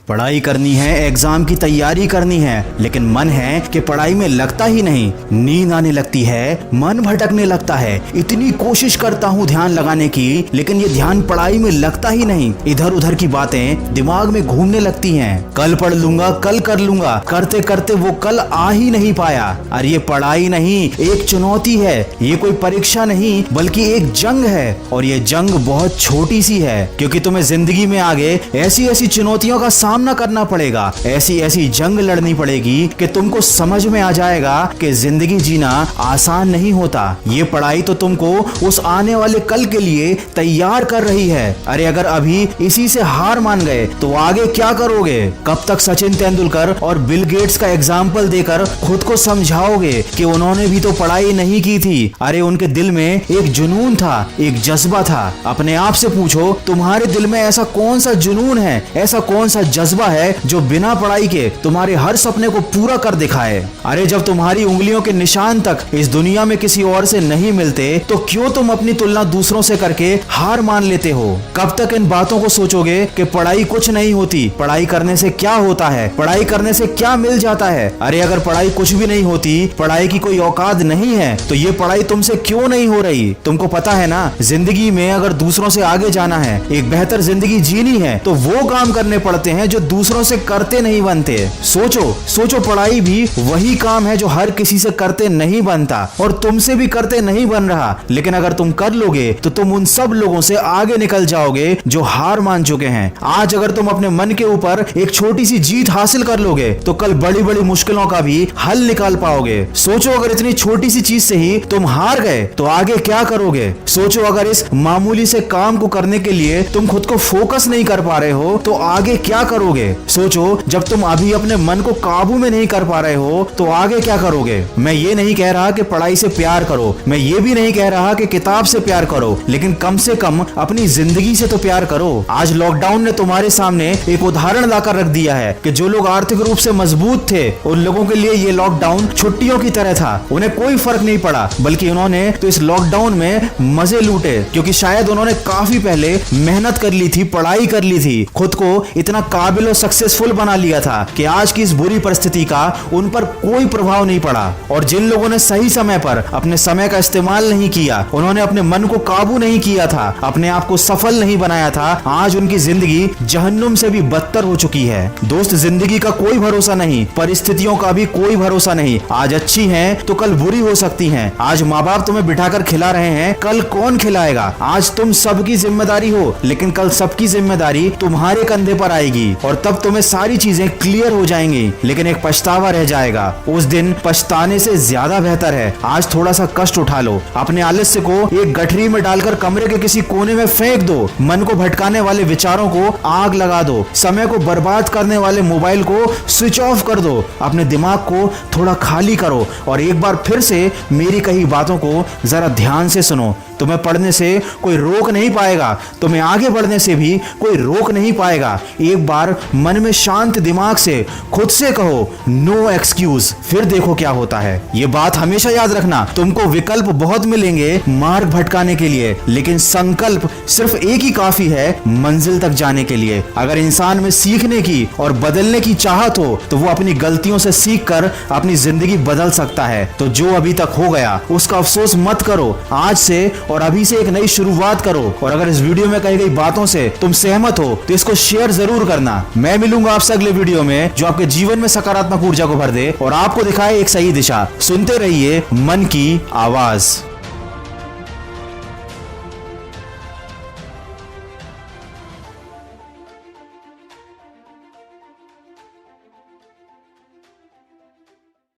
पढ़ाई करनी है, एग्जाम की तैयारी करनी है, लेकिन मन है कि पढ़ाई में लगता ही नहीं। नींद आने लगती है, मन भटकने लगता है। इतनी कोशिश करता हूँ ध्यान लगाने की, लेकिन ये ध्यान पढ़ाई में लगता ही नहीं। इधर उधर की बातें दिमाग में घूमने लगती हैं। कल पढ़ लूंगा, कल कर लूंगा, करते करते वो कल आ ही नहीं पाया। अरे ये पढ़ाई नहीं, एक चुनौती है। ये कोई परीक्षा नहीं, बल्कि एक जंग है। और ये जंग बहुत छोटी सी है, क्योंकि तुम्हें जिंदगी में आगे ऐसी ऐसी चुनौतियों का सामना करना पड़ेगा, ऐसी ऐसी जंग लड़नी पड़ेगी कि तुमको समझ में आ जाएगा कि जिंदगी जीना आसान नहीं होता। ये पढ़ाई तो तुमको उस आने वाले कल के लिए तैयार कर रही है। अरे अगर अभी इसी से हार मान गए तो आगे क्या करोगे? कब तक सचिन तेंदुलकर और बिल गेट्स का एग्जाम्पल देकर खुद को समझाओगे कि उन्होंने भी तो पढ़ाई नहीं की थी? अरे उनके दिल में एक जुनून था, एक जज्बा था। अपने आप से पूछो, तुम्हारे दिल में ऐसा कौन सा जुनून है, ऐसा कौन सा जज्बा है जो बिना पढ़ाई के तुम्हारे हर सपने को पूरा कर दिखाए? अरे जब तुम्हारी उंगलियों के निशान तक इस दुनिया में किसी और से नहीं मिलते, तो क्यों तुम अपनी तुलना दूसरों से करके हार मान लेते हो? कब तक इन बातों को सोचोगे कि पढ़ाई कुछ नहीं होती, पढ़ाई करने से क्या होता है, पढ़ाई करने से क्या मिल जाता है? अरे अगर पढ़ाई कुछ भी नहीं होती, पढ़ाई की कोई औकात नहीं है, तो ये पढ़ाई तुमसे क्यों नहीं हो रही? तुमको पता है ना, जिंदगी में अगर दूसरों से आगे जाना है, एक बेहतर जिंदगी जीनी है, तो वो काम करने पड़ते हैं जो दूसरों से करते नहीं बनते। सोचो पढ़ाई भी वही काम है जो हर किसी से करते नहीं बनता और तुमसे भी करते नहीं बन रहा। लेकिन अगर तुम कर लोगे तो तुम उन सब लोगों से आगे निकल जाओगे जो हार मान चुके हैं। आज अगर तुम अपने मन के ऊपर एक छोटी सी जीत हासिल कर लोगे तो कल बड़ी बड़ी मुश्किलों का भी हल निकाल पाओगे। सोचो अगर इतनी छोटी सी चीज से ही तुम हार गए तो आगे क्या करोगे? सोचो अगर इस मामूली से काम को करने के लिए तुम खुद को फोकस नहीं कर पा रहे हो तो आगे क्या करोगे? सोचो जब तुम अभी अपने मन को काबू में नहीं कर पा रहे हो तो आगे क्या करोगे? मैं ये नहीं कह रहा कि पढ़ाई से प्यार करो, मैं ये भी नहीं कह रहा कि किताब से प्यार करो, लेकिन कम से कम अपनी जिंदगी से तो प्यार करो। आज लॉकडाउन ने तुम्हारे सामने एक उदाहरण लाकर रख दिया है कि जो लोग आर्थिक रूप से मजबूत थे, उन लोगों के लिए ये लॉकडाउन छुट्टियों की तरह था। उन्हें कोई फर्क नहीं पड़ा, बल्कि उन्होंने तो इस लॉकडाउन में मजे लूटे, क्योंकि शायद उन्होंने काफी पहले मेहनत कर ली थी, पढ़ाई कर ली थी, खुद को इतना काबिल और सक्सेसफुल बना लिया था कि आज की इस बुरी परिस्थिति का उन पर कोई प्रभाव नहीं पड़ा। और जिन लोगों ने सही समय पर अपने समय का इस्तेमाल नहीं किया, उन्होंने अपने मन को काबू नहीं किया था, अपने आप को सफल नहीं बनाया था, आज उनकी जिंदगी जहन्नुम से भी बदतर हो चुकी है। दोस्त, जिंदगी का कोई भरोसा नहीं, परिस्थितियों का भी कोई भरोसा नहीं। आज अच्छी हैं तो कल बुरी हो सकती हैं। आज माँ बाप तुम्हें बिठाकर खिला रहे हैं, कल कौन खिलाएगा? आज तुम सबकी जिम्मेदारी हो, लेकिन कल सबकी जिम्मेदारी तुम्हारे कंधे पर आएगी और तब तुम्हें सारी चीजें क्लियर हो जाएंगी, लेकिन एक पछतावा रह जाएगा। उस दिन पछताने से ज्यादा बेहतर है आज थोड़ा सा कष्ट उठा लो, अपने आलस्य को एक गठरी में डालकर कमरे के किसी कोने में फेंक दो, मन को भटकाने वाले विचारों को आग लगा दो, समय को बर्बाद करने वाले मोबाइल को स्विच ऑफ कर दो, अपने दिमाग को थोड़ा खाली करो और एक बार फिर से मेरी कही बातों को जरा ध्यान से सुनो। तुम्हें पढ़ने से कोई रोक नहीं पाएगा, तुम्हें आगे बढ़ने से भी कोई रोक नहीं पाएगा। एक बार मन में शांत दिमाग से खुद से कहो नो एक्सक्यूज, फिर देखो क्या होता है। ये बात हमेशा याद रखना, तुमको विकल्प बहुत मिलेंगे मार्ग भटकाने के लिए, लेकिन संकल्प सिर्फ एक ही काफी है मंजिल तक जाने के लिए। अगर इंसान में सीखने की और बदलने की चाहत हो तो वो अपनी गलतियों से सीख कर अपनी जिंदगी बदल सकता है। तो जो अभी तक हो गया उसका अफसोस मत करो, आज से और अभी से एक नई शुरुआत करो। और अगर इस वीडियो में कही गई बातों से तुम सहमत हो तो इसको शेयर जरूर करना। मैं मिलूंगा आपसे अगले वीडियो में जो आपके जीवन में सकारात्मक ऊर्जा को भर दे और आपको दिखाए एक सही दिशा। सुनते रहिए मन की आवाज।